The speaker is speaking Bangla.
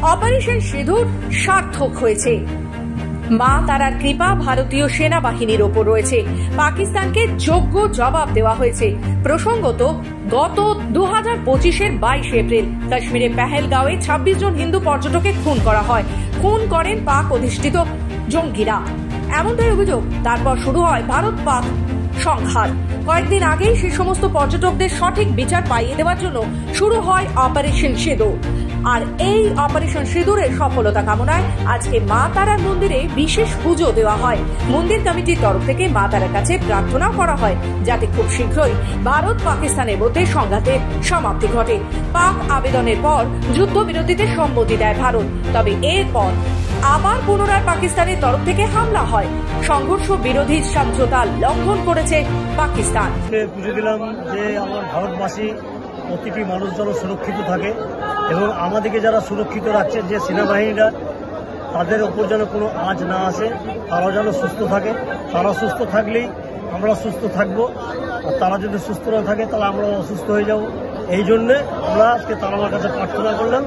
অপারেশন সিঁদুর সার্থক হয়েছে। মা তারার কৃপা ভারতীয় সেনাবাহিনীর ওপর রয়েছে। পাকিস্তানকে যোগ্য জবাব দেওয়া হয়েছে। প্রসঙ্গত, গত 2025-এর 22 এপ্রিল কাশ্মীরের পেহেলগাঁওয়ে 26 জন হিন্দু পর্যটককে খুন করা হয়। খুন করেন পাক অধিষ্ঠিত জঙ্গিরা, এমনটাই অভিযোগ। তারপর শুরু হয় ভারত পাক সংঘাত। কয়েকদিন আগেই সে সমস্ত পর্যটকদের সঠিক বিচার পাইয়ে দেওয়ার জন্য শুরু হয় অপারেশন সিঁদুর। আর এই অপারেশন সিঁদুরের সফলতা কামনায় আজকে মা তারার মন্দিরে বিশেষ পুজো দেওয়া হয়। মন্দির কমিটির তরফ থেকে মা তারার কাছে প্রার্থনা করা হয় যাতে খুব শীঘ্রই ভারত পাকিস্তানের মধ্যে সংঘাতের সমাপ্তি ঘটে। পাক আবেদনের পর যুদ্ধবিরতিতে সম্মতি দেয় ভারত। তবে এরপর আবার পুনরায় পাকিস্তানের তরফ থেকে হামলা হয়। সংঘর্ষ বিরোধী সমঝোতা লঙ্ঘন করেছে পাকিস্তান। পুজো দিলাম যে আমার ভারতবাসী প্রতিটি মানুষ যেন সুরক্ষিত থাকে এবং আমাদেরকে যারা সুরক্ষিত রাখছে যে সেনাবাহিনীরা, তাদের ওপর যেন কোনো আঁচ না আসে, তারা যেন সুস্থ থাকে। তারা সুস্থ থাকলেই আমরা সুস্থ থাকবো, আর তারা যদি সুস্থ না থাকে তাহলে আমরা অসুস্থ হয়ে যাব। এই জন্যে আমরা আজকে তারা আমার কাছে প্রার্থনা করলাম।